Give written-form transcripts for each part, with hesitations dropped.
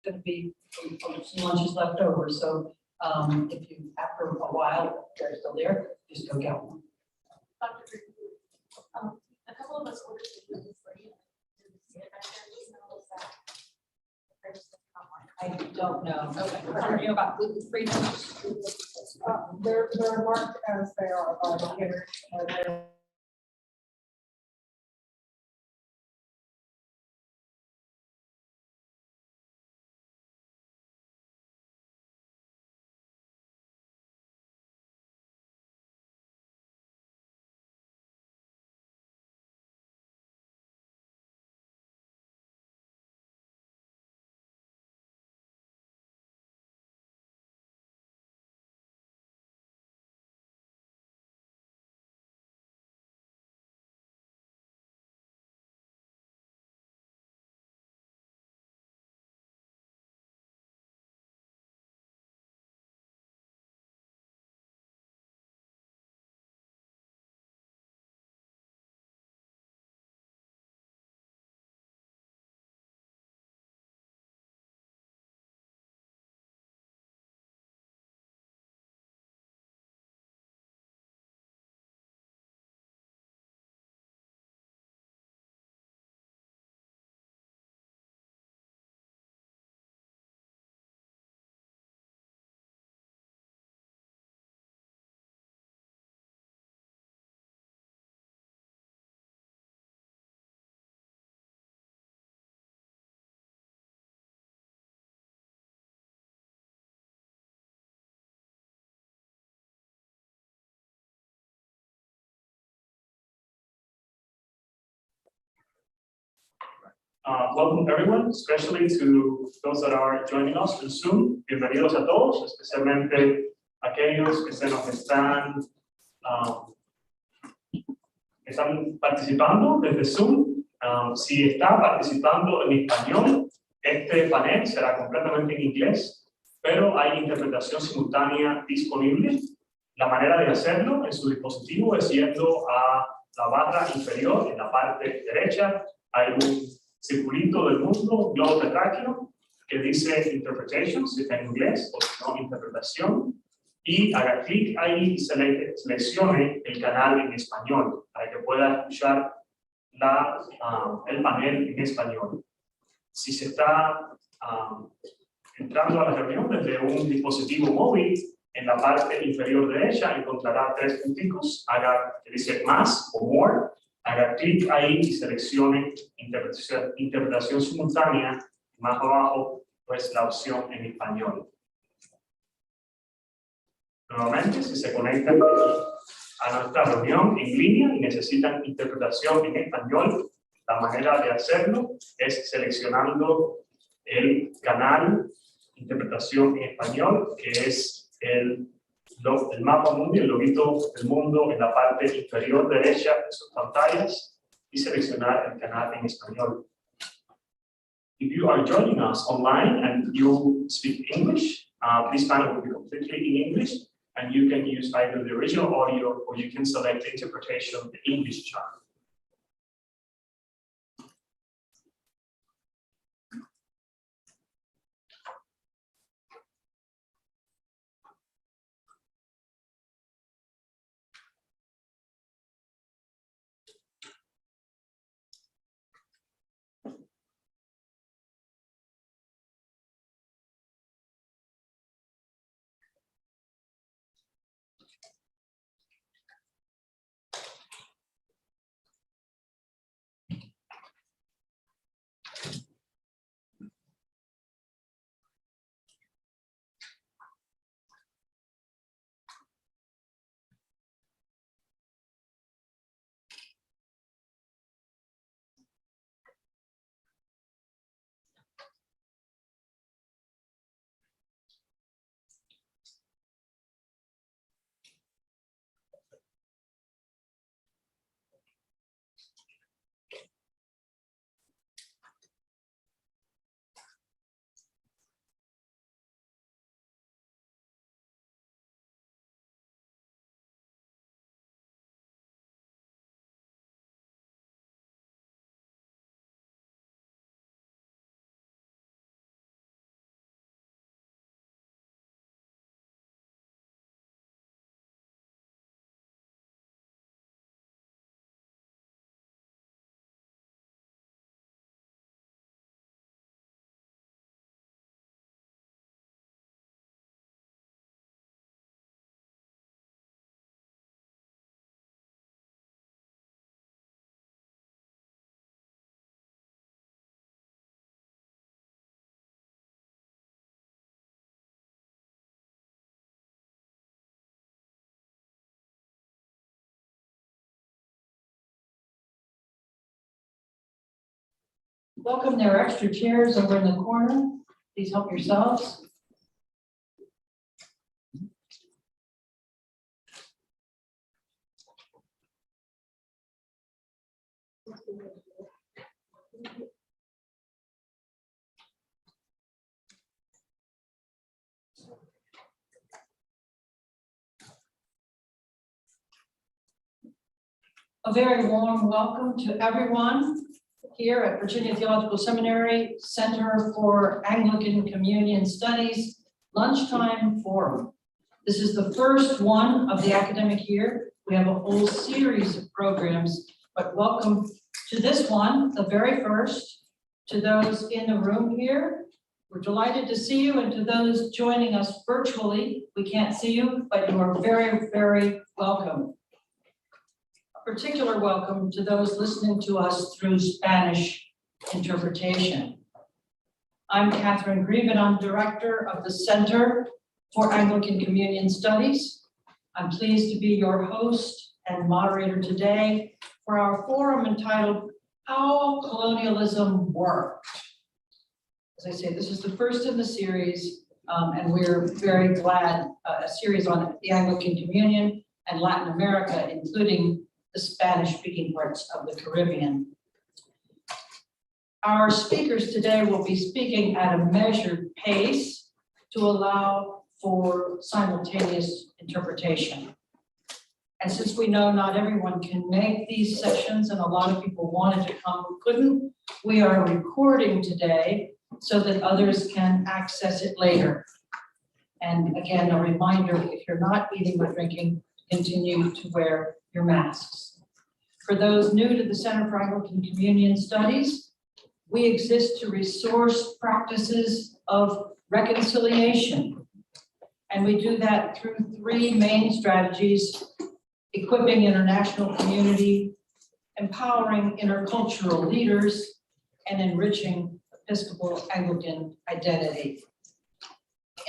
going to be some lunches left over. So if you, after a while, if they're still there, just go get one. Dr. A couple of us ordered the food for you. I don't know. Okay, sorry about gluten-free. They're marked as they are by here. Welcome everyone, especially to those that are joining us in Zoom. Bienvenidos a todos, especialmente aquellos que se nos están participando desde Zoom. Si está participando en español, este panel será completamente en inglés, pero hay interpretación simultánea disponible. La manera de hacerlo en su dispositivo es yendo a la barra inferior en la parte derecha. Hay un circulito del mundo, globo terráqueo, que dice Interpretation, si está en inglés, o si no, interpretación, y haga clic ahí y seleccione el canal en español, para que pueda escuchar el panel en español. Si se está entrando a la reunión desde un dispositivo móvil, en la parte inferior derecha encontrará 3 punticos, que dice más o more, haga clic ahí y seleccione interpretación simultánea, más abajo pues la opción en español. Nuevamente, si se conectan a nuestra reunión en línea y necesitan interpretación en español, la manera de hacerlo es seleccionando el canal interpretación en español, que es el mapa mundial, el loguito del mundo en la parte inferior derecha de sus pantallas, y seleccionar el canal en español. If you are joining us online and you speak English, this panel will be completely in English, and you can use either the original audio or you can select the interpretation of the English channel. Welcome. There are extra chairs over in the corner. Please help yourselves. A very warm welcome to everyone here at Virginia Theological Seminary Center for Anglican Communion Studies Lunchtime Forum. This is the first one of the academic year. We have a whole series of programs, but welcome to this one, the very first. To those in the room here, we're delighted to see you, and to those joining us virtually, we can't see you, but you are very, very welcome. Particular welcome to those listening to us through Spanish interpretation. I'm Catherine Grieve, and I'm director of the Center for Anglican Communion Studies. I'm pleased to be your host and moderator today for our forum entitled How Colonialism Worked. As I say, this is the first in the series, and we're very glad, a series on the Anglican Communion and Latin America, including the Spanish-speaking parts of the Caribbean. Our speakers today will be speaking at a measured pace to allow for simultaneous interpretation. And since we know not everyone can make these sessions and a lot of people wanted to come who couldn't, we are recording today so that others can access it later. And again, a reminder, if you're not eating or drinking, continue to wear your masks. For those new to the Center for Anglican Communion Studies, we exist to resource practices of reconciliation. And we do that through three main strategies: equipping international community, empowering intercultural leaders, and enriching Episcopal Anglican identity.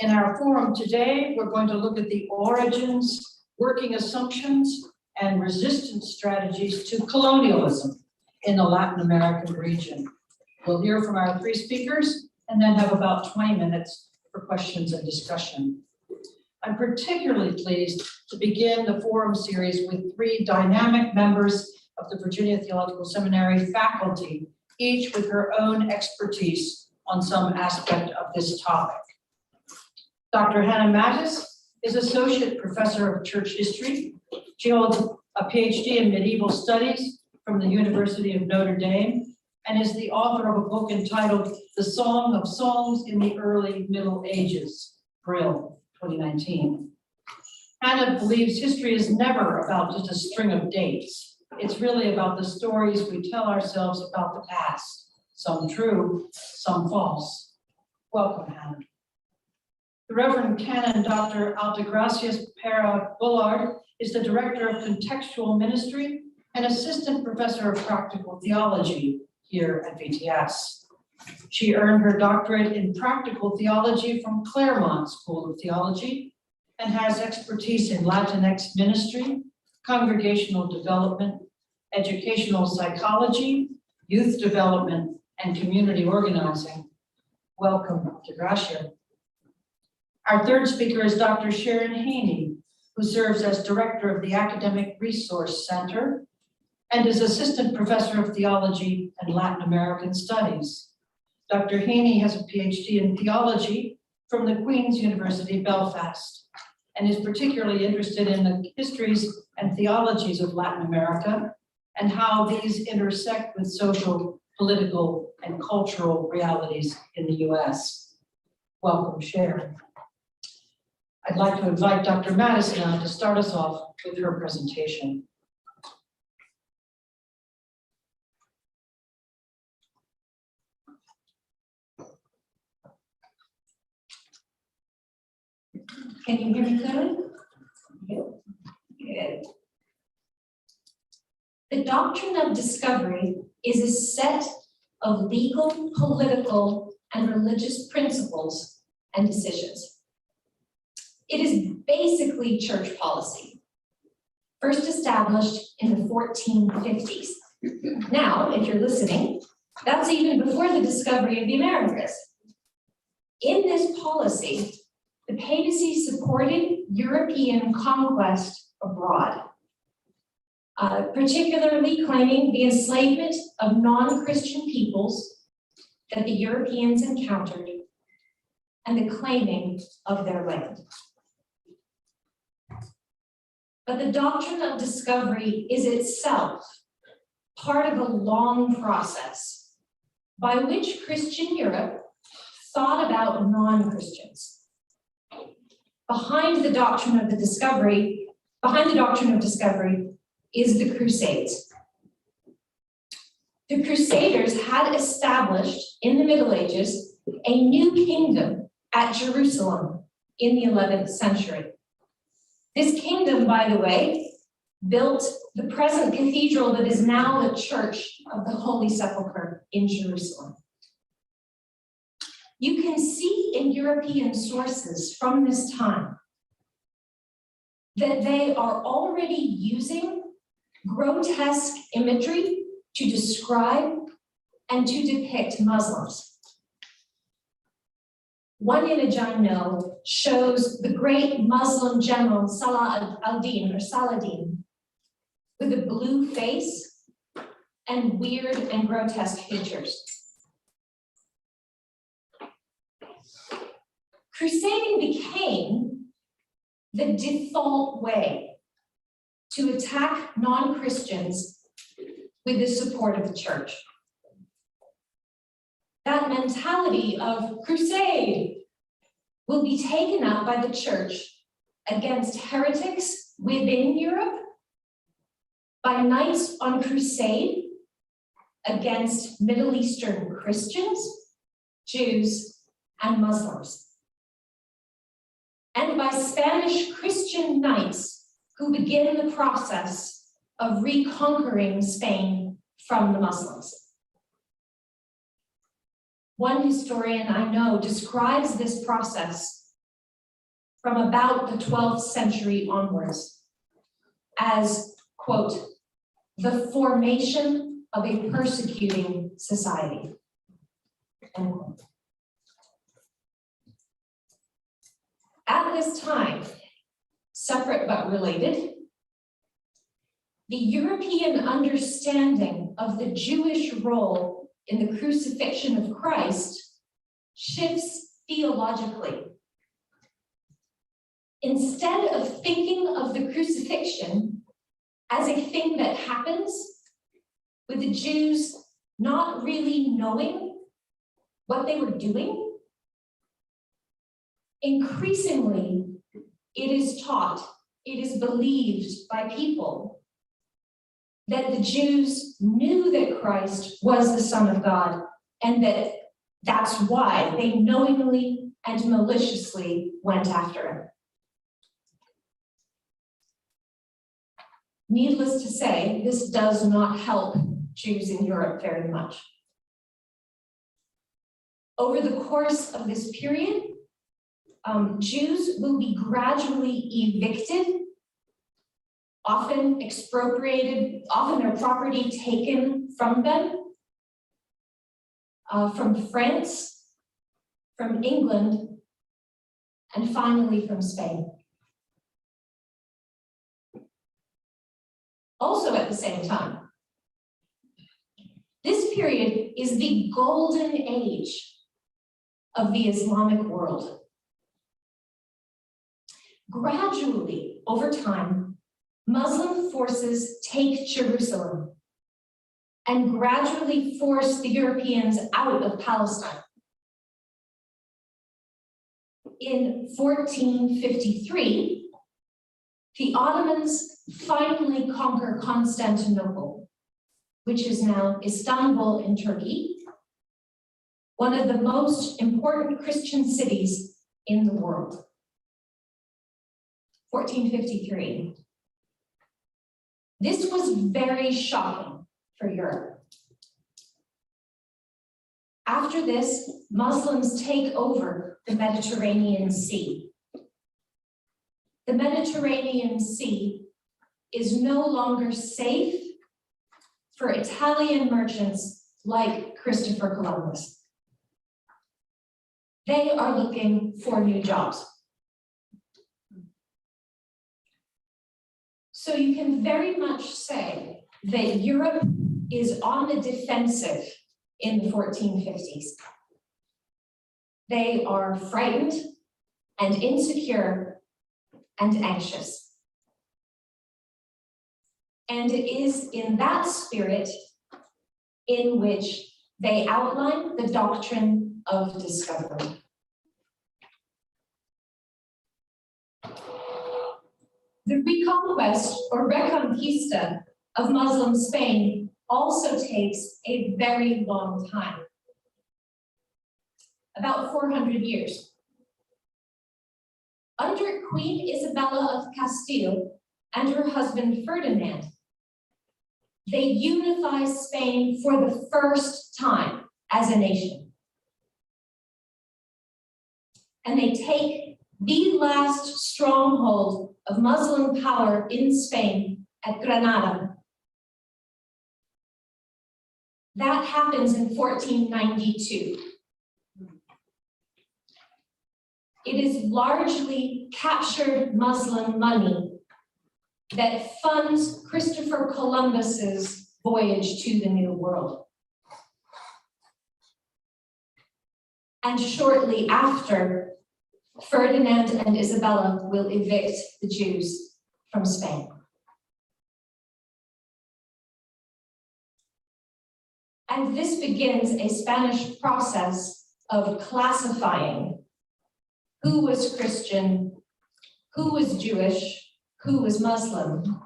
In our forum today, we're going to look at the origins, working assumptions, and resistance strategies to colonialism in the Latin American region. We'll hear from our three speakers and then have about 20 minutes for questions and discussion. I'm particularly pleased to begin the forum series with three dynamic members of the Virginia Theological Seminary faculty, each with her own expertise on some aspect of this topic. Dr. Hannah Mattis is Associate Professor of Church History. She holds a PhD in Medieval Studies from the University of Notre Dame and is the author of a book entitled The Song of Songs in the Early Middle Ages, Brill, 2019. Hannah believes history is never about just a string of dates. It's really about the stories we tell ourselves about the past, some true, some false. Welcome, Hannah. The Reverend Canon Dr. Altagracias Pera Bullard is the Director of Contextual Ministry and Assistant Professor of Practical Theology here at VTS. She earned her doctorate in Practical Theology from Claremont School of Theology and has expertise in Latinx ministry, congregational development, educational psychology, youth development, and community organizing. Welcome, Altagracia. Our third speaker is Dr. Sharon Haney, who serves as Director of the Academic Resource Center and is Assistant Professor of Theology and Latin American Studies. Dr. Haney has a PhD in theology from the Queen's University, Belfast, and is particularly interested in the histories and theologies of Latin America and how these intersect with social, political, and cultural realities in the US. Welcome, Sharon. I'd like to invite Dr. Mattis now to start us off with her presentation. Can you hear me clearly? Good. The Doctrine of Discovery is a set of legal, political, and religious principles and decisions. It is basically church policy, first established in the 1450s. Now, if you're listening, That's even before the discovery of the Americas. In this policy, the papacy supported European conquest abroad, particularly claiming the enslavement of non-Christian peoples that the Europeans encountered and the claiming of their land. But the doctrine of discovery is itself part of a long process by which Christian Europe thought about non-Christians. Behind the doctrine of discovery is the Crusades. The Crusaders had established in the Middle Ages a new kingdom at Jerusalem in the 11th century. This kingdom, by the way, built the present cathedral that is now the Church of the Holy Sepulchre in Jerusalem. You can see in European sources from this time that they are already using grotesque imagery to describe and to depict Muslims. One image I know shows the great Muslim general Saladin with a blue face and weird and grotesque features. Crusading became the default way to attack non-Christians with the support of the church. That mentality of crusade will be taken up by the church against heretics within Europe, by knights on crusade against Middle Eastern Christians, Jews, and Muslims, and by Spanish Christian knights who begin the process of reconquering Spain from the Muslims. One historian I know describes this process from about the 12th century onwards as, quote, the formation of a persecuting society, end quote. At this time, separate but related, the European understanding of the Jewish role in the crucifixion of Christ shifts theologically. Instead of thinking of the crucifixion as a thing that happens, with the Jews not really knowing what they were doing, increasingly it is taught, it is believed by people that the Jews knew that Christ was the Son of God, and that that's why they knowingly and maliciously went after him. Needless to say, this does not help Jews in Europe very much. Over the course of this period, Jews will be gradually evicted, often expropriated, often their property taken from them, from France, from England, and finally from Spain. Also at the same time, this period is the golden age of the Islamic world. Gradually, over time, Muslim forces take Jerusalem and gradually force the Europeans out of Palestine. In 1453, the Ottomans finally conquer Constantinople, which is now Istanbul in Turkey, one of the most important Christian cities in the world. 1453. This was very shocking for Europe. After this, Muslims take over the Mediterranean Sea. The Mediterranean Sea is no longer safe for Italian merchants like Christopher Columbus. They are looking for new jobs. So you can very much say that Europe is on the defensive in the 1450s. They are frightened and insecure and anxious. And it is in that spirit in which they outline the doctrine of discovery. The reconquest or reconquista of Muslim Spain also takes a very long time, about 400 years. Under Queen Isabella of Castile and her husband Ferdinand, they unify Spain for the first time as a nation. And they take the last stronghold of Muslim power in Spain at Granada. That happens in 1492. It is largely captured Muslim money that funds Christopher Columbus's voyage to the New World. And shortly after, Ferdinand and Isabella will evict the Jews from Spain. And this begins a Spanish process of classifying who was Christian, who was Jewish, who was Muslim,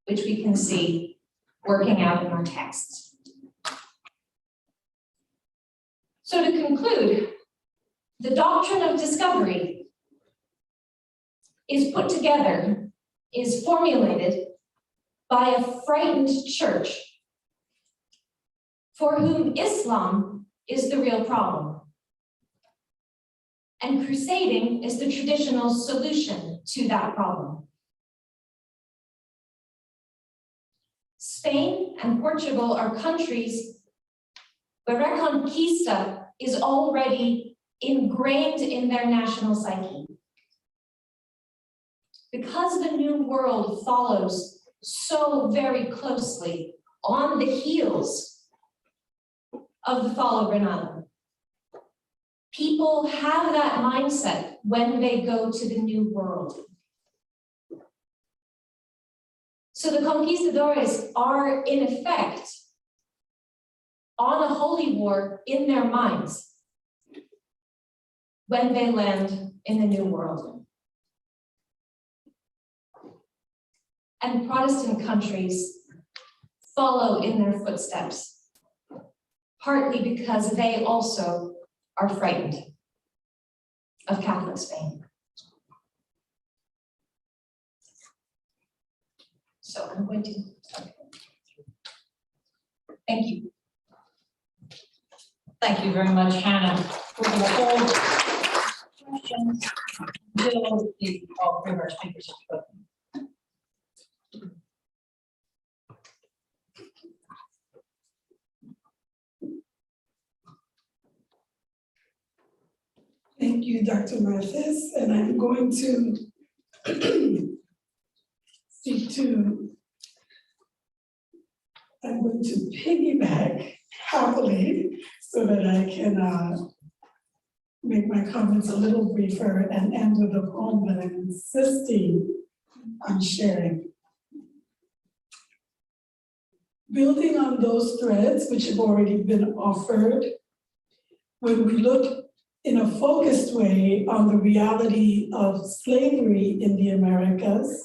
which we can see working out in our texts. So to conclude, the doctrine of discovery is put together, is formulated by a frightened church for whom Islam is the real problem. And crusading is the traditional solution to that problem. Spain and Portugal are countries where Reconquista is already ingrained in their national psyche. Because the New World follows so very closely on the heels of the fall of Granada, people have that mindset when they go to the New World. So the conquistadores are, in effect, on a holy war in their minds when they land in the New World. And Protestant countries follow in their footsteps, partly because they also are frightened of Catholic Spain. So I'm going to, thank you. Thank you very much, Hannah. We're going to hold questions until all three of our speakers have spoken. Thank you, Dr. Mathis, and I'm going to piggyback happily so that I can make my comments a little briefer and end with a poem that I'm insisting on sharing. Building on those threads which have already been offered, when we look in a focused way on the reality of slavery in the Americas,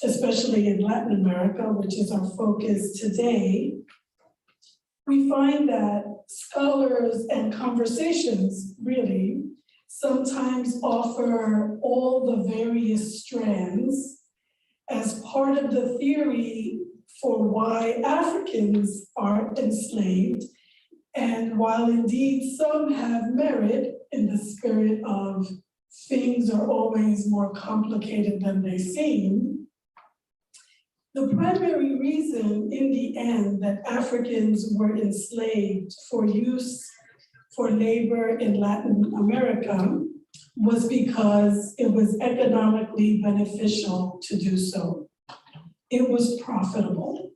especially in Latin America, which is our focus today, we find that scholars and conversations really sometimes offer all the various strands as part of the theory for why Africans are enslaved. And while indeed some have merit in the spirit of things are always more complicated than they seem, The primary reason in the end that Africans were enslaved for use for labor in Latin America was because it was economically beneficial to do so. It was profitable.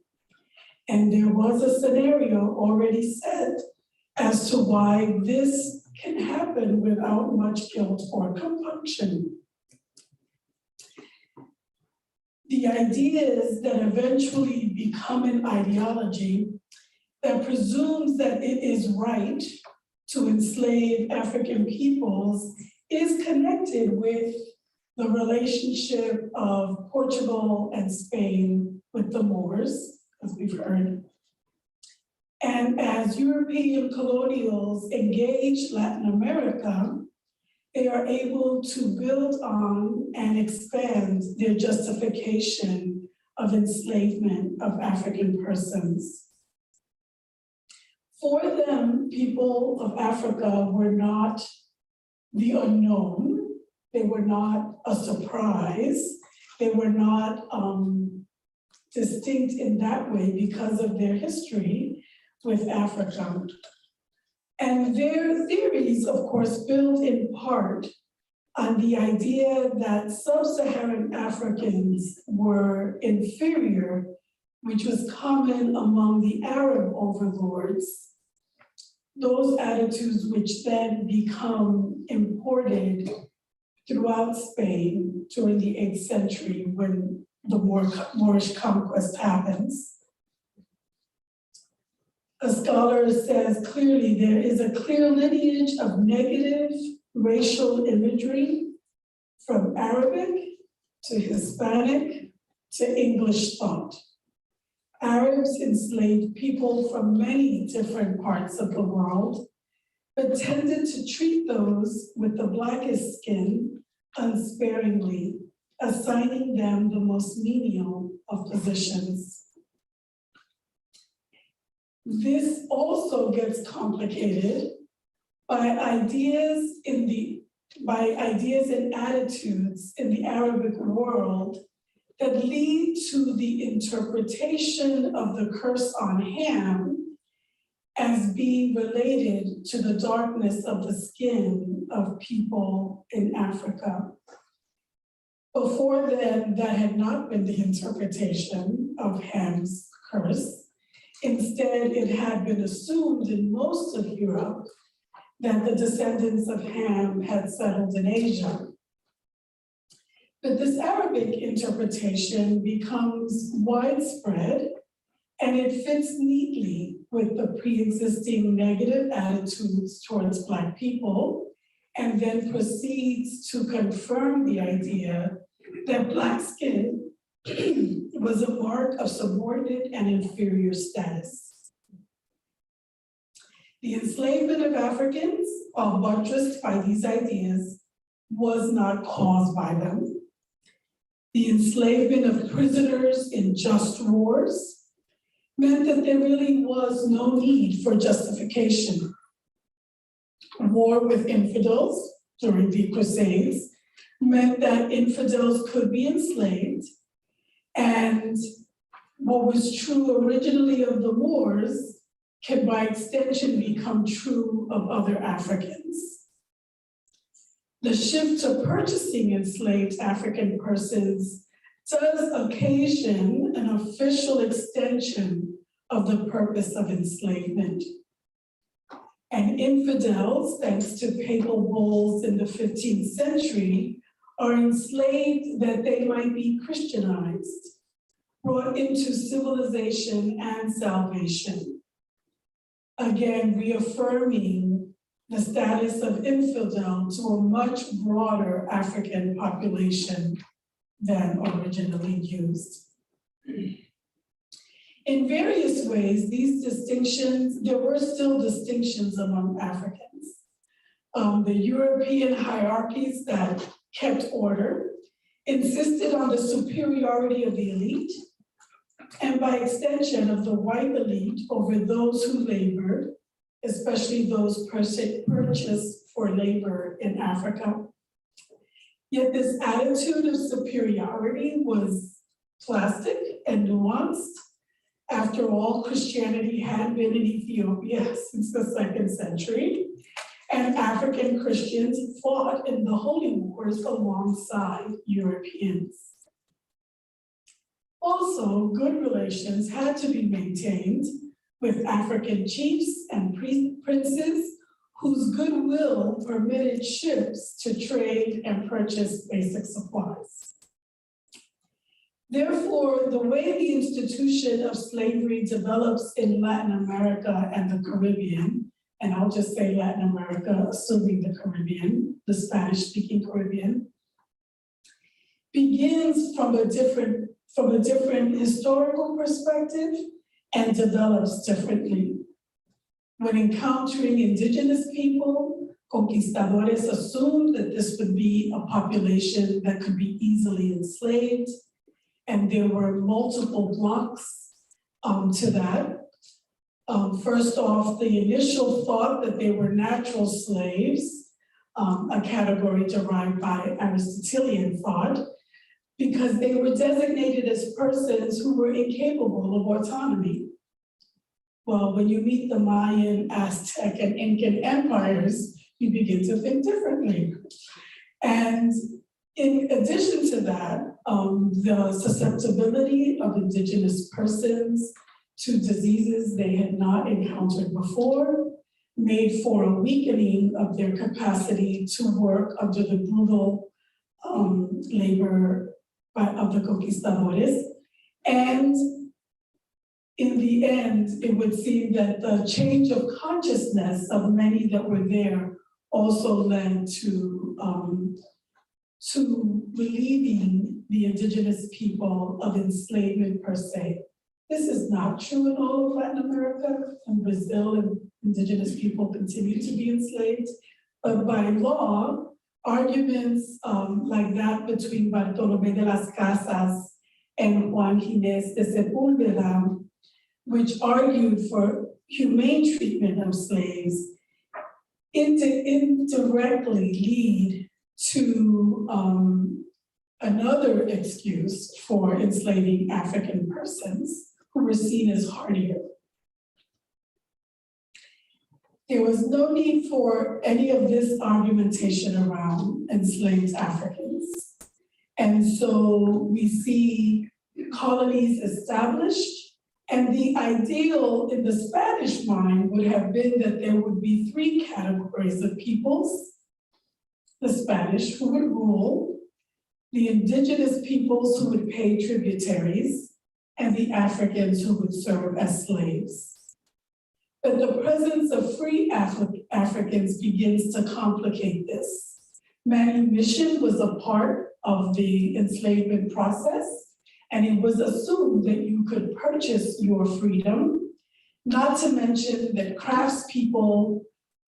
And there was a scenario already set as to why this can happen without much guilt or compunction. The ideas that eventually become an ideology that presumes that it is right to enslave African peoples is connected with the relationship of Portugal and Spain with the Moors, as we've heard. And as European colonials engage Latin America, they are able to build on and expand their justification of enslavement of African persons. For them, people of Africa were not the unknown. They were not a surprise. They were not distinct in that way because of their history with Africa. And their theories, of course, build in part on the idea that sub-Saharan Africans were inferior, which was common among the Arab overlords. Those attitudes which then become imported throughout Spain during the 8th century when the Moorish conquest happens. A scholar says clearly there is a clear lineage of negative racial imagery from Arabic to Hispanic to English thought. Arabs enslaved people from many different parts of the world, but tended to treat those with the blackest skin unsparingly, assigning them the most menial of positions. This also gets complicated by ideas and attitudes in the Arabic world that lead to the interpretation of the curse on Ham as being related to the darkness of the skin of people in Africa. Before then, that had not been the interpretation of Ham's curse. Instead, it had been assumed in most of Europe that the descendants of Ham had settled in Asia. But this Arabic interpretation becomes widespread, and it fits neatly with the pre-existing negative attitudes towards Black people, and then proceeds to confirm the idea that Black skin was a mark of subordinate and inferior status. The enslavement of Africans, while buttressed by these ideas, was not caused by them. The enslavement of prisoners in just wars meant that there really was no need for justification. War with infidels during the Crusades meant that infidels could be enslaved, and what was true originally of the Moors can by extension become true of other Africans. The shift to purchasing enslaved African persons does occasion an official extension of the purpose of enslavement. And infidels, thanks to papal bulls in the 15th century, are enslaved that they might be Christianized, brought into civilization and salvation. Again, reaffirming the status of infidel to a much broader African population than originally used. In various ways, these distinctions, there were still distinctions among Africans. The European hierarchies that kept order insisted on the superiority of the elite, and by extension of the white elite over those who labored, especially those purchased for labor in Africa. Yet this attitude of superiority was plastic and nuanced. After all, Christianity had been in Ethiopia since the 2nd century, and African Christians fought in the Holy Wars alongside Europeans. Also, good relations had to be maintained with African chiefs and princes whose goodwill permitted ships to trade and purchase basic supplies. Therefore, the way the institution of slavery develops in Latin America and the Caribbean, and I'll just say Latin America, assuming the Caribbean, the Spanish-speaking Caribbean, begins from a different historical perspective and develops differently. When encountering indigenous people, conquistadores assumed that this would be a population that could be easily enslaved, and there were multiple blocks to that. First off, the initial thought that they were natural slaves, a category derived by Aristotelian thought, because they were designated as persons who were incapable of autonomy. Well, when you meet the Mayan, Aztec, and Incan empires, you begin to think differently. And in addition to that, the susceptibility of indigenous persons to diseases they had not encountered before made for a weakening of their capacity to work under the brutal labor of the conquistadores. And in the end, it would seem that the change of consciousness of many that were there also led to relieving the indigenous people of enslavement per se. This is not true in all of Latin America. In Brazil, indigenous people continue to be enslaved, but by law, arguments like that between Bartolomé de las Casas and Juan Ginés de Sepúlveda, which argued for humane treatment of slaves, indirectly lead to another excuse for enslaving African persons who were seen as hardier. There was no need for any of this argumentation around enslaved Africans. And so we see colonies established, and the ideal in the Spanish mind would have been that there would be 3 categories of peoples: the Spanish who would rule, the indigenous peoples who would pay tributaries, and the Africans who would serve as slaves. But the presence of free Africans begins to complicate this. Manumission was a part of the enslavement process, and it was assumed that you could purchase your freedom, not to mention that craftspeople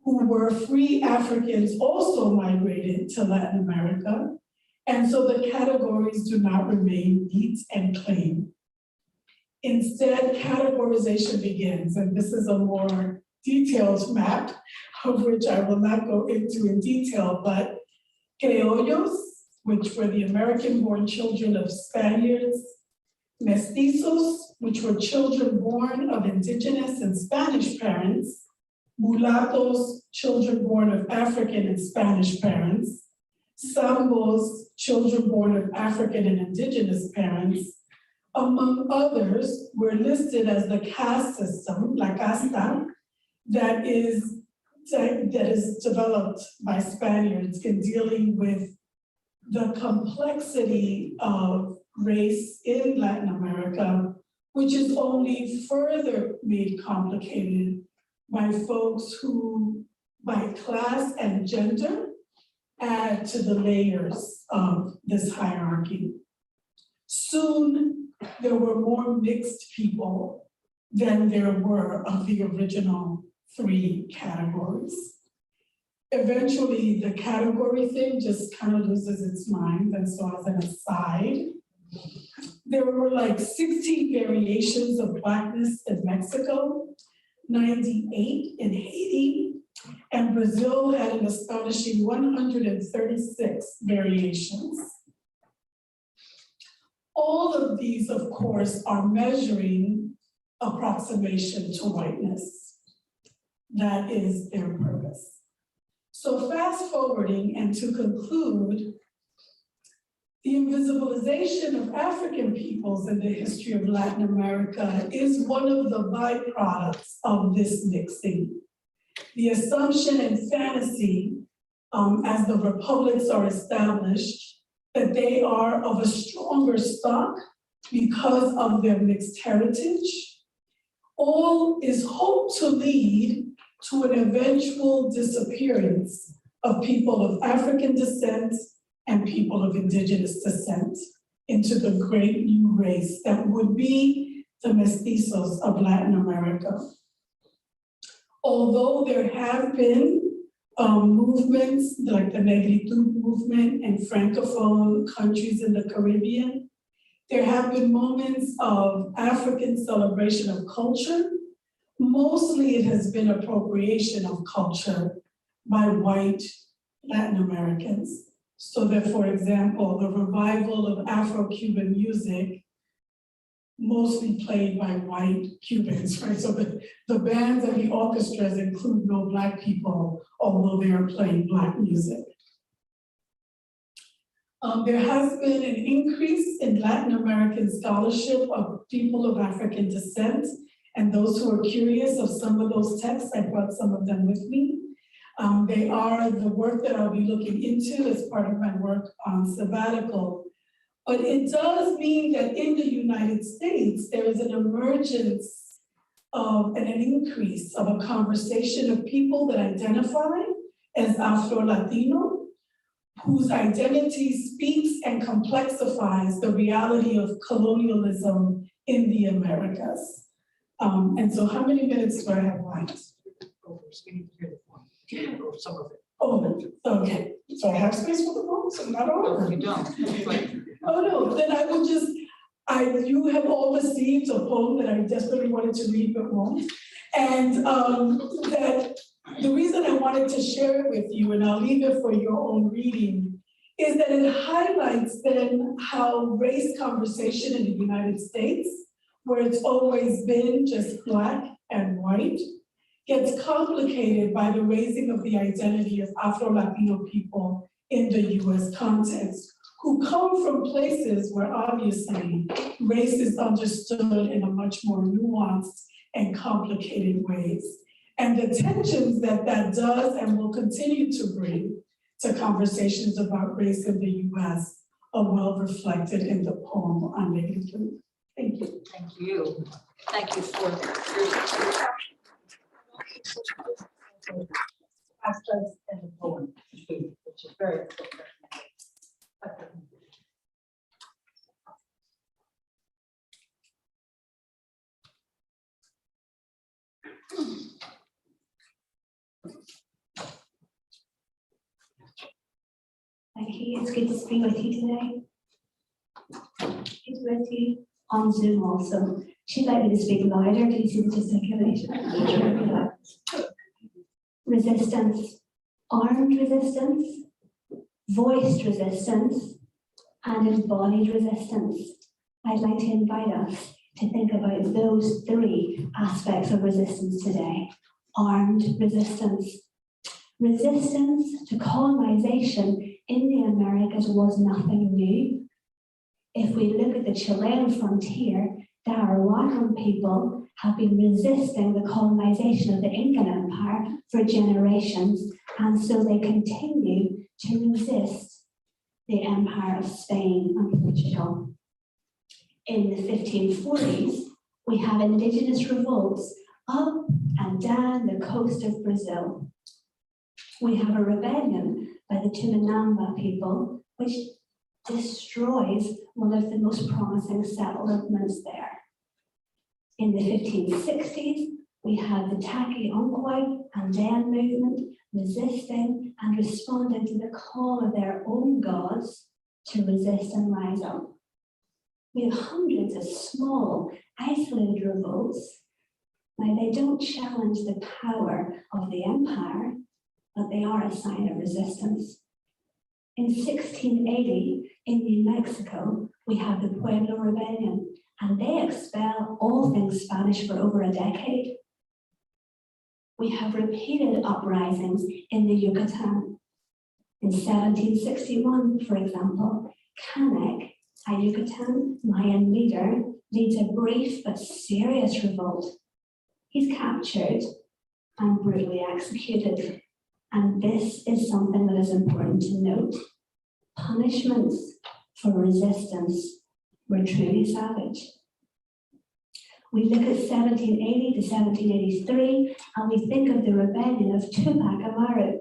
who were free Africans also migrated to Latin America, and so the categories do not remain neat and clean. Instead, categorization begins, and this is a more detailed map, of which I will not go into in detail, but criollos, which were the American-born children of Spaniards, mestizos, which were children born of indigenous and Spanish parents, mulattos, children born of African and Spanish parents, Sambos, children born of African and indigenous parents, among others, were listed as the caste system, la casta, that is developed by Spaniards in dealing with the complexity of race in Latin America, which is only further made complicated by folks who, by class and gender, add to the layers of this hierarchy. Soon, there were more mixed people than there were of the original 3 categories. Eventually, the category thing just kind of loses its mind, and so as an aside, there were like 16 variations of Blackness in Mexico, 98 in Haiti, and Brazil had an astonishing 136 variations. All of these, of course, are measuring approximation to whiteness. That is their purpose. So fast forwarding and to conclude, the invisibilization of African peoples in the history of Latin America is one of the byproducts of this mixing. The assumption and fantasy, as the republics are established, that they are of a stronger stock because of their mixed heritage, all is hoped to lead to an eventual disappearance of people of African descent and people of indigenous descent into the great new race that would be the mestizos of Latin America. Although there have been movements like the Negritude movement in Francophone countries in the Caribbean, there have been moments of African celebration of culture. Mostly it has been appropriation of culture by white Latin Americans. So that, for example, the revival of Afro-Cuban music, mostly played by white Cubans, right? So the bands and the orchestras include no Black people, although they are playing Black music. There has been an increase in Latin American scholarship of people of African descent, and those who are curious of some of those texts, I brought some of them with me. They are the work that I'll be looking into as part of my work on sabbatical. But it does mean that in the United States, there is an emergence of and an increase of a conversation of people that identify as Afro-Latino, whose identity speaks and complexifies the reality of colonialism in the Americas. And so how many minutes do I have left? Or some of it. Oh, okay. So I have space for the votes, I'm not over. No, you don't. But Oh, no, then I will just, you have all received a poem that I desperately wanted to read but won't. And that the reason I wanted to share it with you, and I'll leave it for your own reading, is that it highlights then how race conversation in the United States, where it's always been just Black and white, gets complicated by the raising of the identity of Afro-Latino people in the US context, who come from places where obviously race is understood in a much more nuanced and complicated ways. And the tensions that that does and will continue to bring to conversations about race in the US are well reflected in the poem on Negritude. Thank you. thank you. Thank you for your aspects and the poem, which is very important. Thank you. It's good to be with you today. It's with you on Zoom also. She'd like me to speak louder. Do you see the gesticulation? Resistance, armed resistance, voiced resistance, and embodied resistance. I'd like to invite us to think about those three aspects of resistance today. Armed resistance. Resistance to colonization in the Americas was nothing new. If we look at the Chilean frontier, the Arawakan people have been resisting the colonization of the Incan Empire for generations, and so they continue to resist the Empire of Spain and Portugal. In the 1540s, we have indigenous revolts up and down the coast of Brazil. We have a rebellion by the Tupinamba people, which destroys one of the most promising settlements there. In the 1560s, we have the Takiongwai and Den movement resisting and responding to the call of their own gods to resist and rise up. We have hundreds of small, isolated revolts. Now, they don't challenge the power of the empire, but they are a sign of resistance. In 1680, in New Mexico, we have the Pueblo Rebellion, and they expel all things Spanish for over a decade. We have repeated uprisings in the Yucatan. In 1761, for example, Canek, a Yucatan Mayan leader, leads a brief but serious revolt. He's captured and brutally executed. And this is something that is important to note. Punishments for resistance were truly savage. We look at 1780 to 1783, and we think of the rebellion of Tupac Amaru.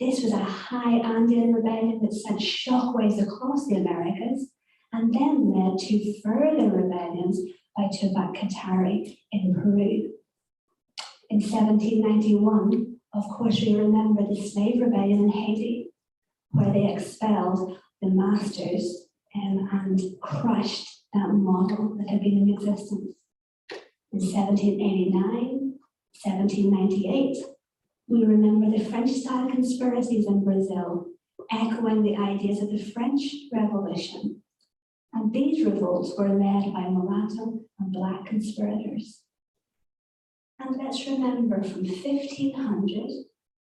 This was a high Andean rebellion that sent shockwaves across the Americas, and then led to further rebellions by Tupac Katari in Peru. In 1791, of course, we remember the slave rebellion in Haiti, where they expelled the masters and crushed that model that had been in existence. In 1789, 1798, we remember the French-style conspiracies in Brazil, echoing the ideas of the French Revolution. And these revolts were led by mulatto and Black conspirators. And let's remember, from 1500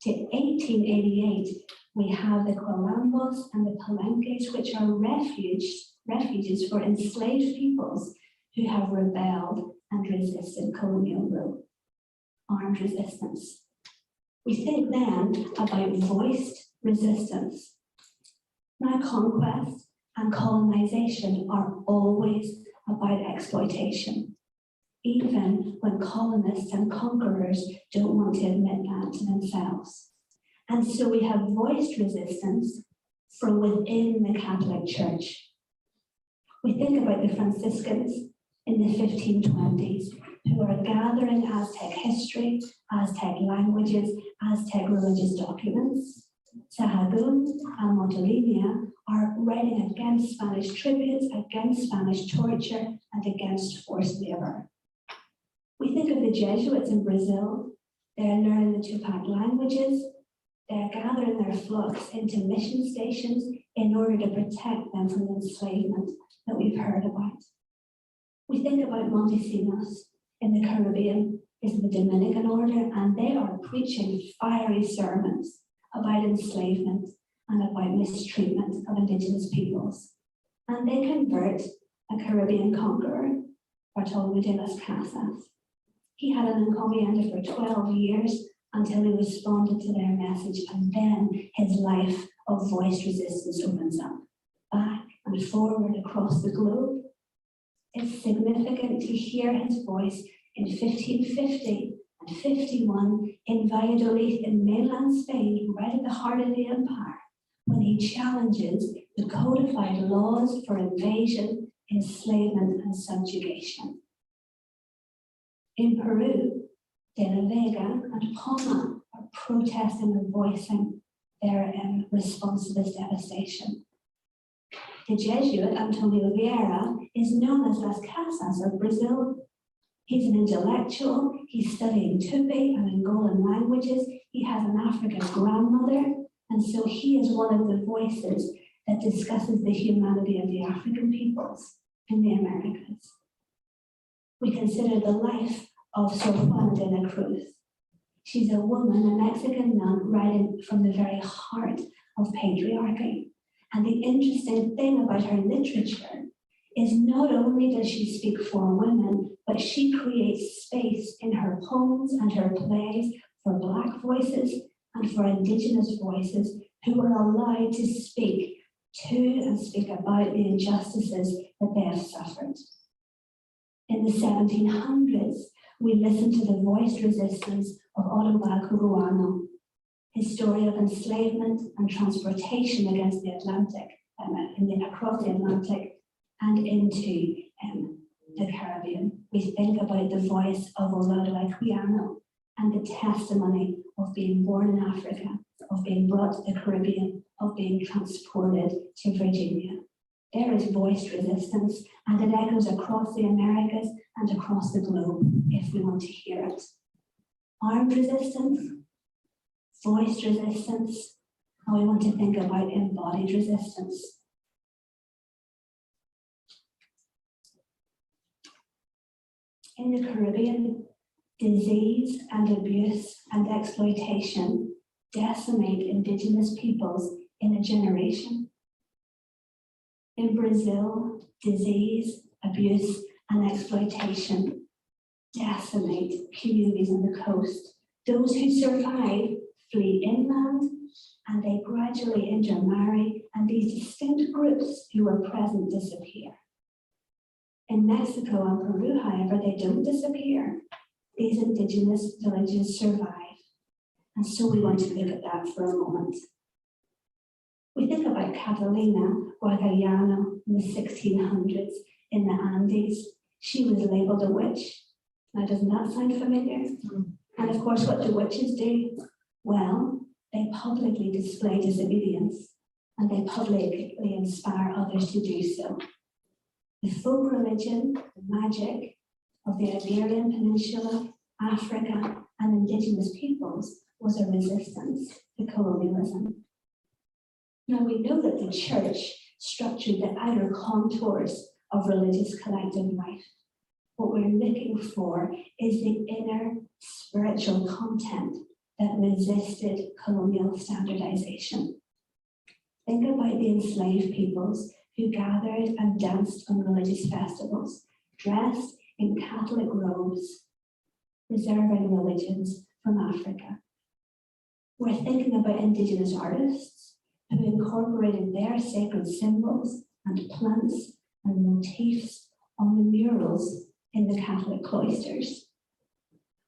to 1888, we have the Quilambos and the Palenques, which are refuges for enslaved peoples who have rebelled and resisted colonial rule, armed resistance. We think then about voiced resistance. Now, conquest and colonization are always about exploitation, even when colonists and conquerors don't want to admit that to themselves. And so we have voiced resistance from within the Catholic Church. We think about the Franciscans in the 1520s, who are gathering Aztec history, Aztec languages, Aztec religious documents. Sahagún and Montolinia are writing against Spanish tributes, against Spanish torture, and against forced labor. We think of the Jesuits in Brazil. They're learning the Tupac languages. They're gathering their flocks into mission stations in order to protect them from the enslavement that we've heard about. We think about Montesinos in the Caribbean, is the Dominican order, and they are preaching fiery sermons about enslavement and about mistreatment of indigenous peoples. And they convert a Caribbean conqueror, Bartolomé de las Casas. He had an encomienda for 12 years until he responded to their message, and then his life of voiced resistance opens up, back and forward across the globe. It's significant to hear his voice in 1550 and 51 in Valladolid in mainland Spain, right at the heart of the empire, when he challenges the codified laws for invasion, enslavement, and subjugation. In Peru, De la Vega and Palma are protesting and voicing their response to this devastation. The Jesuit Antonio Vieira is known as Las Casas of Brazil. He's an intellectual, he's studying Tupi and Angolan languages, he has an African grandmother, and so he is one of the voices that discusses the humanity of the African peoples in the Americas. We consider the life of Sor Juana de la Cruz. She's a woman, a Mexican nun, writing from the very heart of patriarchy. And the interesting thing about her literature is not only does she speak for women, but she creates space in her poems and her plays for Black voices and for Indigenous voices who are allowed to speak to and speak about the injustices that they have suffered. In the 1700s, we listen to the voiced resistance of Ottobal Curuano, his story of enslavement and transportation against the Atlantic, across the Atlantic and into the Caribbean. We think about the voice of Olaudah Equiano and the testimony of being born in Africa, of being brought to the Caribbean, of being transported to Virginia. There is voiced resistance, and it echoes across the Americas and across the globe if we want to hear it. Armed resistance, voiced resistance, and we want to think about embodied resistance. In the Caribbean, disease and abuse and exploitation decimate indigenous peoples in a generation. In Brazil, disease, abuse, and exploitation decimate communities on the coast. Those who survive flee inland, and they gradually intermarry, and these distinct groups who were present disappear. In Mexico and Peru, however, they don't disappear. These indigenous villages survive. And so we want to look at that for a moment. We think about Catalina Guagayano in the 1600s in the Andes. She was labeled a witch. Now, doesn't that sound familiar? And of course, what do witches do? Well, they publicly display disobedience, and they publicly inspire others to do so. The folk religion, the magic of the Iberian Peninsula, Africa, and indigenous peoples was a resistance to colonialism. Now we know that the church structured the outer contours of religious collective life. What we're looking for is the inner spiritual content that resisted colonial standardization. Think about the enslaved peoples who gathered and danced on religious festivals, dressed in Catholic robes, preserving religions from Africa. We're thinking about indigenous artists who incorporated their sacred symbols and plants and motifs on the murals in the Catholic cloisters.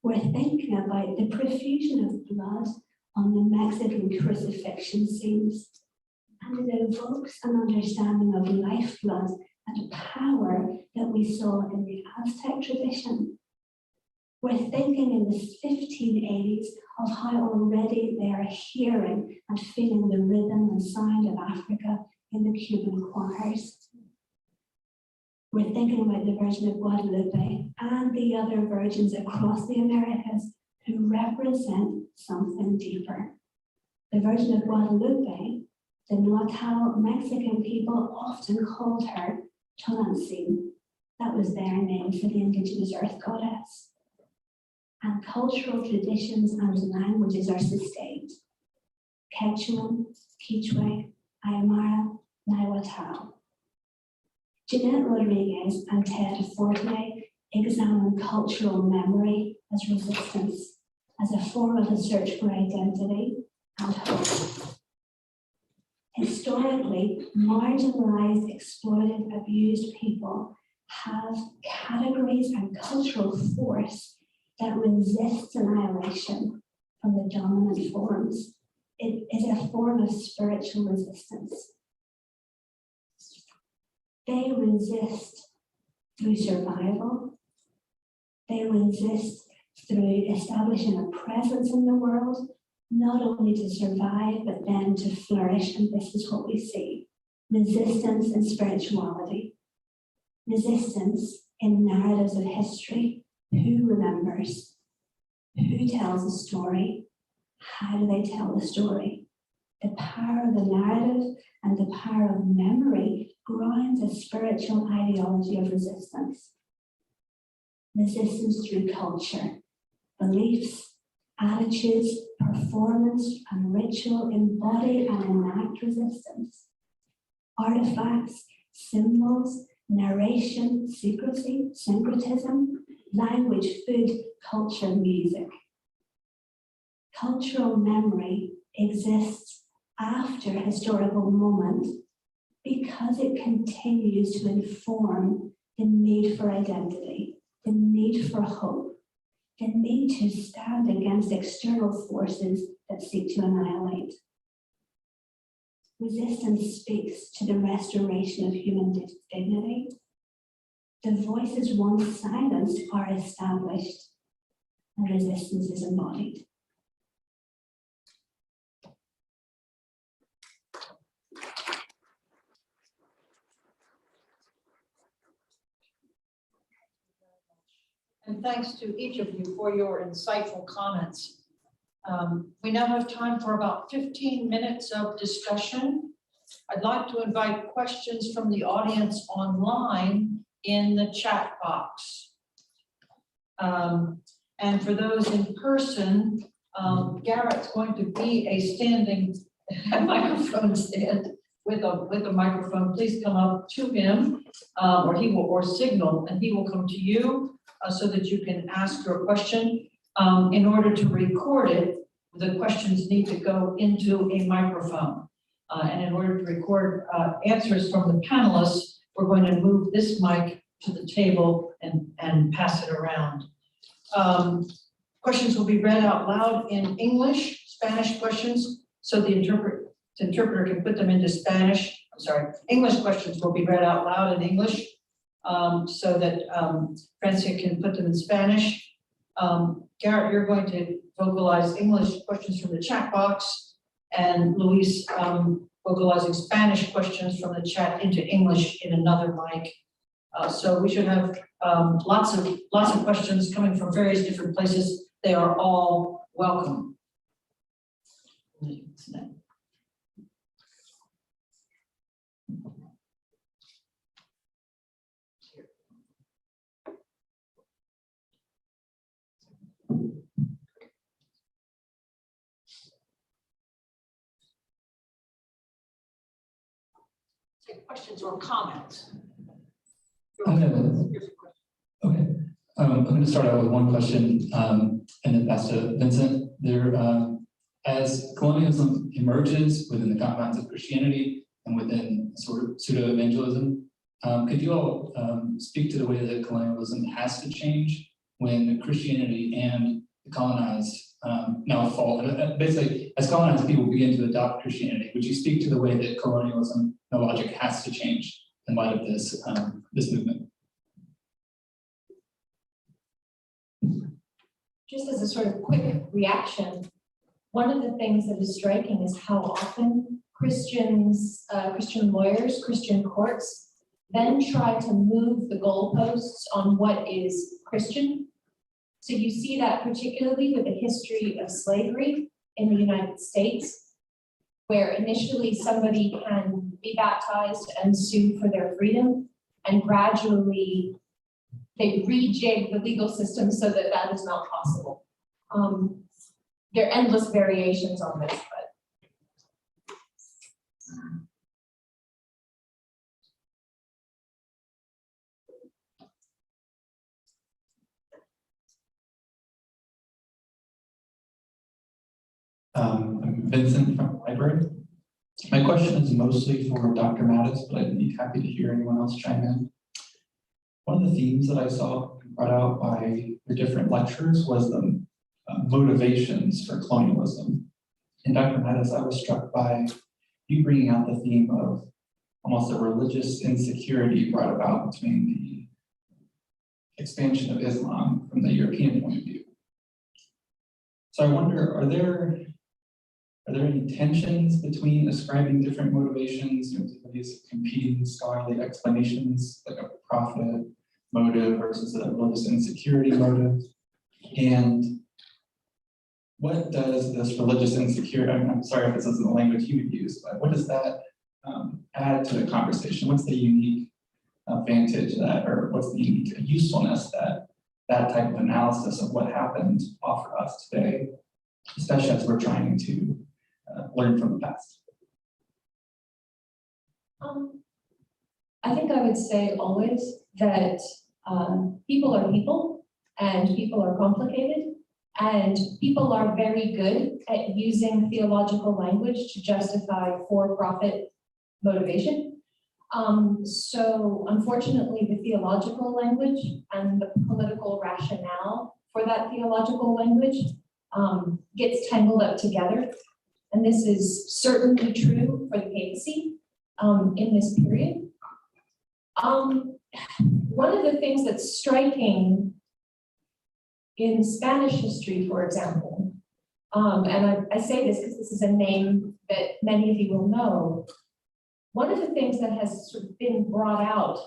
We're thinking about the profusion of blood on the Mexican crucifixion scenes, and it evokes an understanding of lifeblood and power that we saw in the Aztec tradition. We're thinking in the 1580s of how already they are hearing and feeling the rhythm and sound of Africa in the Cuban choirs. We're thinking about the Virgin of Guadalupe and the other virgins across the Americas who represent something deeper. The Virgin of Guadalupe, the Natal Mexican people often called her Tonantzin. That was their name for the indigenous earth goddess. And cultural traditions and languages are sustained. Quechuan, Quichua, Aymara, Nahuatl. Jeanette Rodriguez and Ted Fortier examine cultural memory as resistance, as a form of the search for identity and hope. Historically, marginalized, exploited, abused people have categories and cultural force that resists annihilation from the dominant forms. It is a form of spiritual resistance. They resist through survival. They resist through establishing a presence in the world, not only to survive, but then to flourish. And this is what we see: resistance in spirituality, resistance in narratives of history. Who remembers? Who tells the story? How do they tell the story? The power of the narrative and the power of memory grounds a spiritual ideology of resistance. Resistance through culture, beliefs, attitudes, performance, and ritual embody and enact resistance. Artifacts, symbols, narration, secrecy, syncretism, language, food, culture, music. Cultural memory exists after a historical moment because it continues to inform the need for identity, the need for hope, the need to stand against external forces that seek to annihilate. Resistance speaks to the restoration of human dignity. The voices once silenced are established, and resistance is embodied. And thanks to each of you for your insightful comments. We now have time for about 15 minutes of discussion. I'd like to invite questions from the audience online in the chat box. And for those in person, Garrett's going to be a standing microphone stand with a microphone. Please come up to him, or signal, and he will come to you so that you can ask your question. In order to record it, the questions need to go into a microphone. And in order to record answers from the panelists, we're going to move this mic to the table and pass it around. Questions will be read out loud in English, Spanish questions, so the interpreter can put them into Spanish. I'm sorry, English questions will be read out loud in English, so that Francia can put them in Spanish. Garrett, you're going to vocalize English questions from the chat box, and Luis vocalizing Spanish questions from the chat into English in another mic. So we should have lots of questions coming from various different places. They are all welcome. Questions or comments? Okay. I'm going to start out with one question and then pass to Vincent. As colonialism emerges within the confines of Christianity and within sort of pseudo-evangelism, could you all speak to the way that colonialism has to change when Christianity and the colonized now fall? Basically, as colonized people begin to adopt Christianity, would you speak to the way that colonialism, no logic, has to change in light of this this movement? Just as a sort of quick reaction, one of the things that is striking is how often Christians, Christian lawyers, Christian courts then try to move the goalposts on what is Christian. So you see that particularly with the history of slavery in the United States, where initially somebody can be baptized and sue for their freedom, and gradually they rejig the legal system so that that is not possible. There are endless variations on this, but. I'm Vincent from the library. My question is mostly for Dr. Mattis, but I'd be happy to hear anyone else chime in. One of the themes that I saw brought out by the different lecturers was the motivations for colonialism. And Dr. Mattis, I was struck by you bringing out the theme of almost a religious insecurity brought about between the expansion of Islam from the European point of view. So I wonder, are there any tensions between ascribing different motivations, to these competing scholarly explanations, like a profit motive versus a religious insecurity motive? And what does this religious insecurity, I'm sorry if this isn't the language you would use, but what does that add to the conversation? What's the unique advantage that, or what's the unique usefulness that that type of analysis of what happened offer us today, especially as we're trying to learn from the past? I think I would say always that people are people, and people are complicated, and people are very good at using theological language to justify for-profit motivation. So unfortunately, the theological language and the political rationale for that theological language gets tangled up together. And this is certainly true for the papacy in this period. One of the things that's striking in Spanish history, for example, and I say this because this is a name that many of you will know, one of the things that has sort of been brought out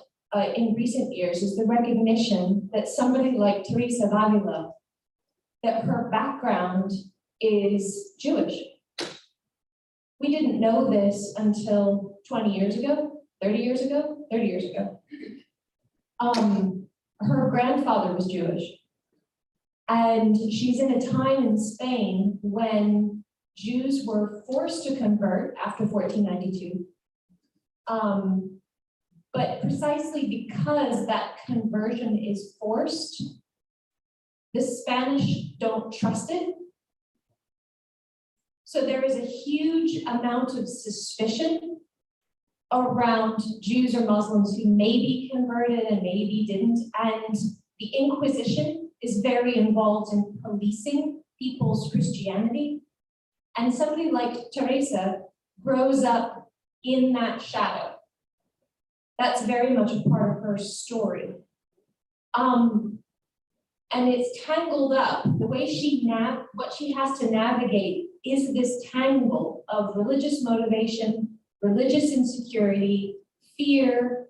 in recent years is the recognition that somebody like Teresa d'Ávila, that her background is Jewish. We didn't know this until 20 years ago, 30 years ago. Her grandfather was Jewish. And she's in a time in Spain when Jews were forced to convert after 1492. But precisely because that conversion is forced, the Spanish don't trust it. So there is a huge amount of suspicion around Jews or Muslims who maybe converted and maybe didn't. And the Inquisition is very involved in policing people's Christianity. And somebody like Teresa grows up in that shadow. That's very much a part of her story. And it's tangled up. The way what she has to navigate is this tangle of religious motivation, religious insecurity, fear,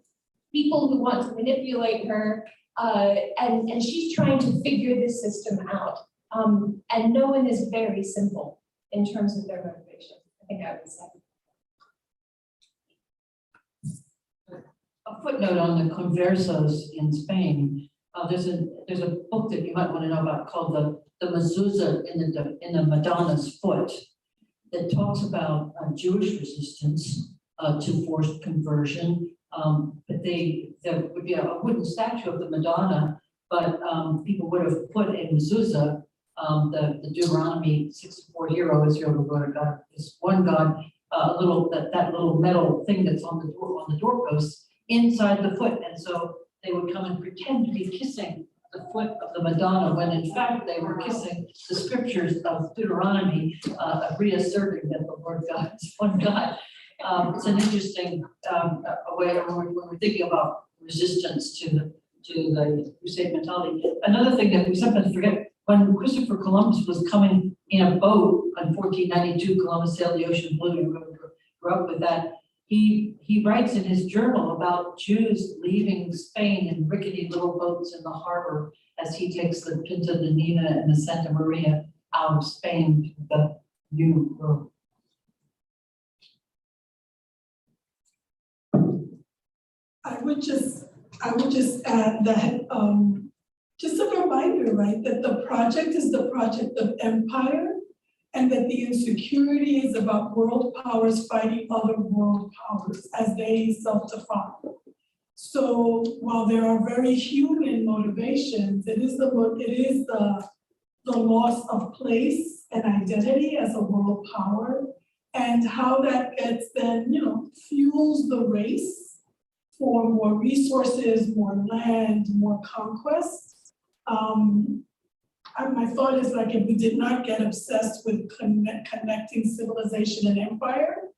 people who want to manipulate her, and she's trying to figure this system out. And no one is very simple in terms of their motivation, I think I would say. A footnote on the conversos in Spain. There's a book that you might want to know about called the mezuzah in the Madonna's foot that talks about Jewish resistance to forced conversion. But there would be a wooden statue of the Madonna, but people would have put a mezuzah, the Deuteronomy 6:4 hero Israel, the Lord of God is one God, that little metal thing that's on the doorpost inside the foot, and so they would come and pretend to be kissing the foot of the Madonna when in fact they were kissing the scriptures of Deuteronomy, reasserting that the Lord God is one God. It's an interesting way when we're thinking about resistance to the Crusade mentality. Another thing that we sometimes forget, when Christopher Columbus was coming in a boat in 1492, Columbus sailed the ocean blue, and grew up with that. He writes in his journal about Jews leaving Spain in rickety little boats in the harbor as he takes the Pinta de Nina and the Santa Maria out of Spain to the New World. I would just add that, just a reminder, right, that the project is the project of empire, and that the insecurity is about world powers fighting other world powers as they self-define. So while there are very human motivations, it is the loss of place and identity as a world power, and how that gets then, fuels the race for more resources, more land, more conquest. My thought is, like, if we did not get obsessed with connecting civilization and empire,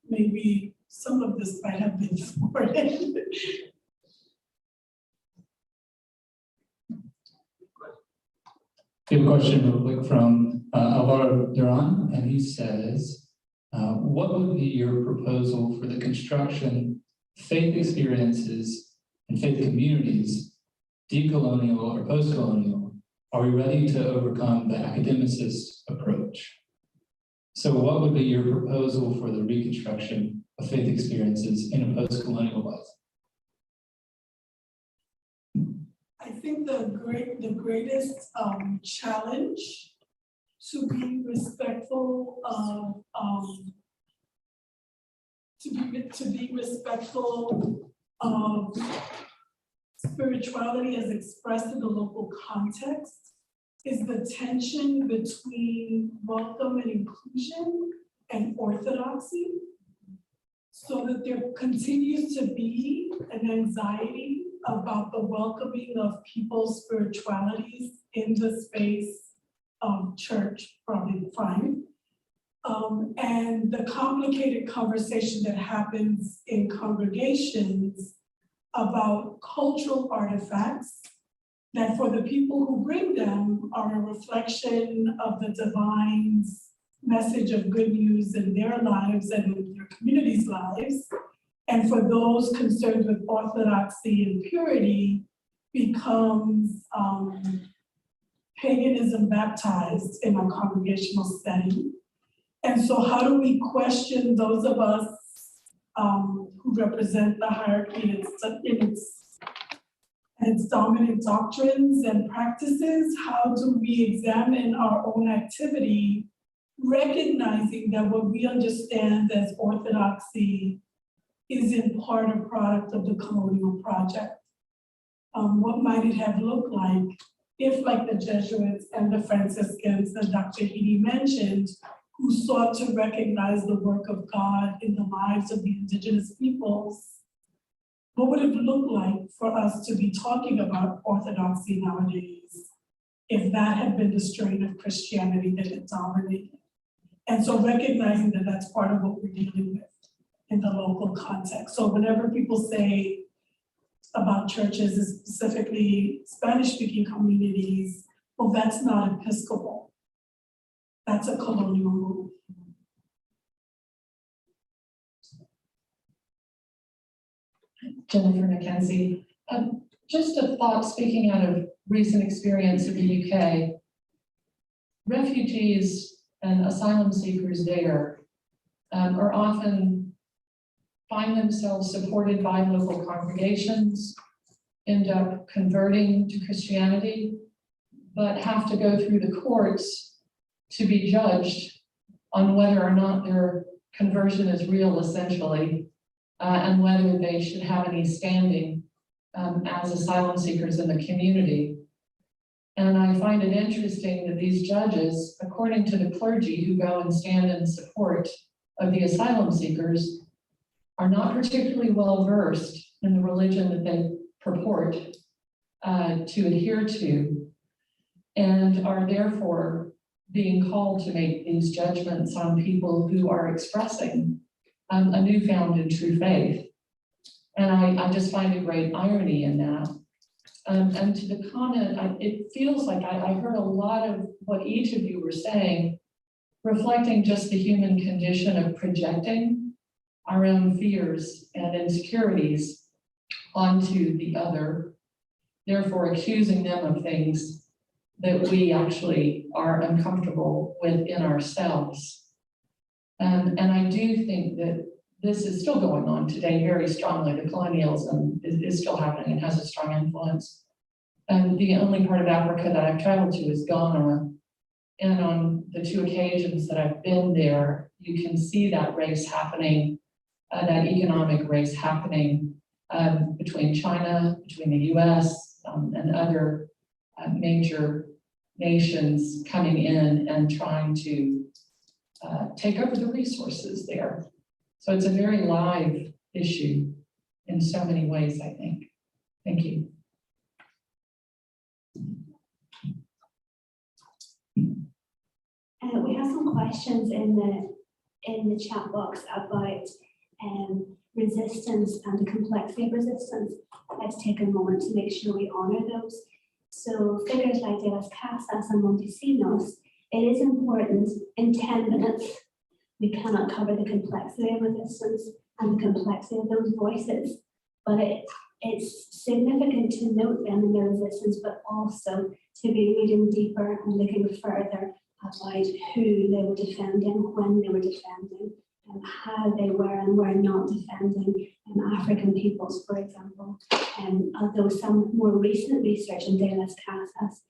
maybe some of this might have been thwarted. We have a question real quick from Alvaro Duran, and he says, what would be your proposal for the construction, faith experiences, and faith communities, decolonial or post-colonial? Are we ready to overcome the academicist approach? So what would be your proposal for the reconstruction of faith experiences in a post-colonial life? I think the greatest challenge to be respectful of spirituality as expressed in the local context is the tension between welcome and inclusion and orthodoxy, so that there continues to be an anxiety about the welcoming of people's spiritualities in the space of church, probably fine. And the complicated conversation that happens in congregations about cultural artifacts that for the people who bring them are a reflection of the divine's message of good news in their lives and in their communities' lives. And for those concerned with orthodoxy and purity becomes paganism baptized in a congregational setting. And so how do we question those of us who represent the hierarchy in its dominant doctrines and practices? How do we examine our own activity, recognizing that what we understand as orthodoxy is in part a product of the colonial project? What might it have looked like if, like the Jesuits and the Franciscans that Dr. Heedy mentioned, who sought to recognize the work of God in the lives of the indigenous peoples, what would it look like for us to be talking about orthodoxy nowadays if that had been the strain of Christianity that had dominated? And so recognizing that that's part of what we're dealing with in the local context. So whenever people say about churches, and specifically Spanish-speaking communities, well, that's not Episcopal. That's a colonial move. Jennifer McKenzie. Just a thought, speaking out of recent experience in the UK, refugees and asylum seekers there are often find themselves supported by local congregations, end up converting to Christianity, but have to go through the courts to be judged on whether or not their conversion is real, essentially, and whether they should have any standing as asylum seekers in the community. And I find it interesting that these judges, according to the clergy who go and stand in support of the asylum seekers, are not particularly well versed in the religion that they purport to adhere to, and are therefore being called to make these judgments on people who are expressing a newfound and true faith. And I just find a great irony in that. And to the comment, it feels like I heard a lot of what each of you were saying, reflecting just the human condition of projecting our own fears and insecurities onto the other, therefore accusing them of things that we actually are uncomfortable with in ourselves. And I do think that this is still going on today very strongly. The colonialism is still happening and has a strong influence. And the only part of Africa that I've traveled to is Ghana. And on the two occasions that I've been there, you can see that race happening, that economic race happening between China, between the US, and other major nations coming in and trying to take over the resources there. So it's a very live issue in so many ways, I think. Thank you. We have some questions in the chat box about resistance and the complexity of resistance. Let's take a moment to make sure we honor those. So figures like De las Casas and Montesinos, it is important in 10 minutes. We cannot cover the complexity of resistance and the complexity of those voices, but it's significant to note them in their resistance, but also to be reading deeper and looking further about who they were defending, when they were defending, and how they were and were not defending African peoples, for example. Although some more recent research in De las Casas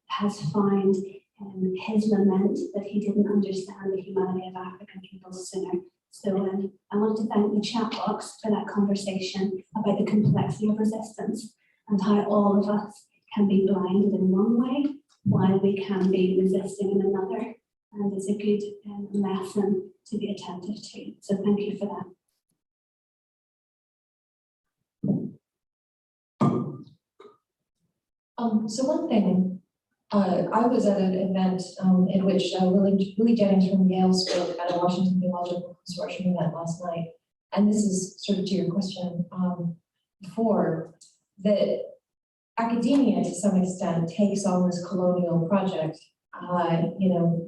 has found his lament that he didn't understand the humanity of African peoples sooner. So I want to thank the chat box for that conversation about the complexity of resistance and how all of us can be blinded in one way while we can be resisting in another. And it's a good lesson to be attentive to. So thank you for that. So one thing, I was at an event in which Willie Jennings from Yale spoke at a Washington Theological Consortium event last night. And this is sort of to your question before, that academia to some extent takes on this colonial project.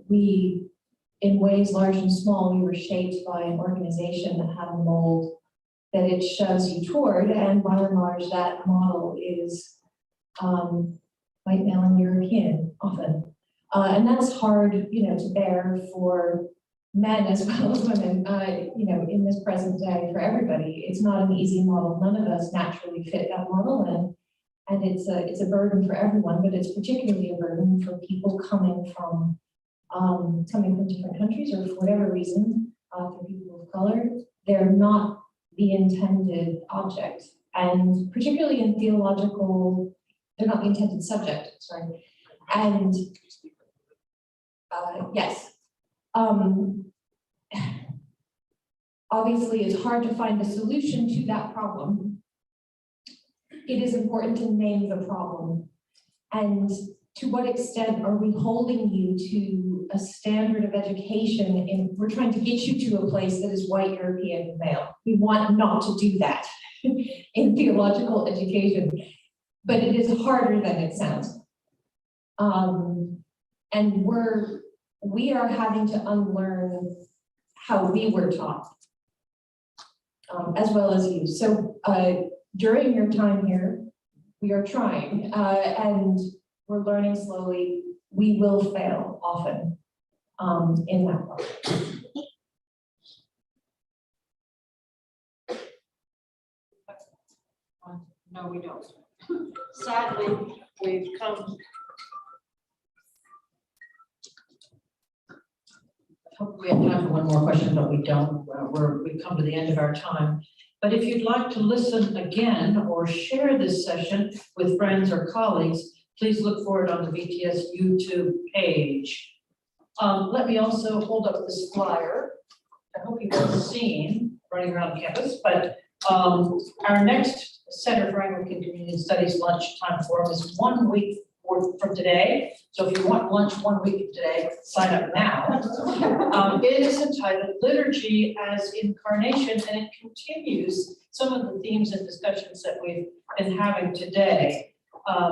We, in ways large and small, we were shaped by an organization that had a mold that it shoves you toward, and by and large that model is white male and European often. And that's hard, you know, to bear for men as well as women, you know, in this present day for everybody. It's not an easy model. None of us naturally fit that model, and it's a burden for everyone, but it's particularly a burden for people coming from different countries, or for whatever reason, for people of color. They're not the intended object, and particularly in theological, they're not the intended subject, sorry. And yes, obviously it's hard to find a solution to that problem. It is important to name the problem. And to what extent are we holding you to a standard of education, and we're trying to get you to a place that is white, European, male. We want not to do that in theological education, but it is harder than it sounds. And we are having to unlearn how we were taught, as well as you. So during your time here, we are trying, and we're learning slowly. We will fail often in that process. No, we don't. Sadly, we've come. Hopefully we have time for one more question, but we don't. We've come to the end of our time. But if you'd like to listen again or share this session with friends or colleagues, please look for it on the VTS YouTube page. Let me also hold up this flyer. I hope you've all seen running around campus, but our next Center for Anglican Community Studies lunchtime forum is 1 week from today. So if you want lunch 1 week from today, sign up now. It is entitled Liturgy as Incarnation, and it continues some of the themes and discussions that we've been having today,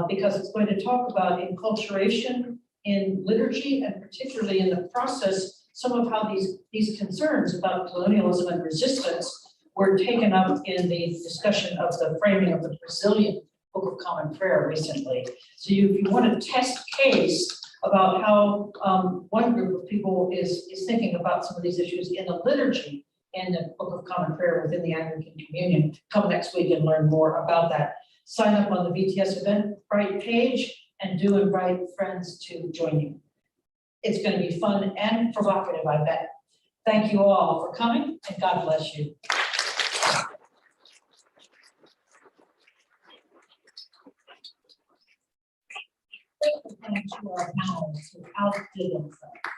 because it's going to talk about enculturation in liturgy, and particularly in the process, some of how these concerns about colonialism and resistance were taken up in the discussion of the framing of the Brazilian Book of Common Prayer recently. So if you want to test case about how one group of people is thinking about some of these issues in the liturgy in the Book of Common Prayer within the Anglican Communion, come next week and learn more about that. Sign up on the VTS Eventbrite page and do invite friends to join you. It's going to be fun and provocative, I bet. Thank you all for coming, and God bless you. To our panelists who outdid themselves.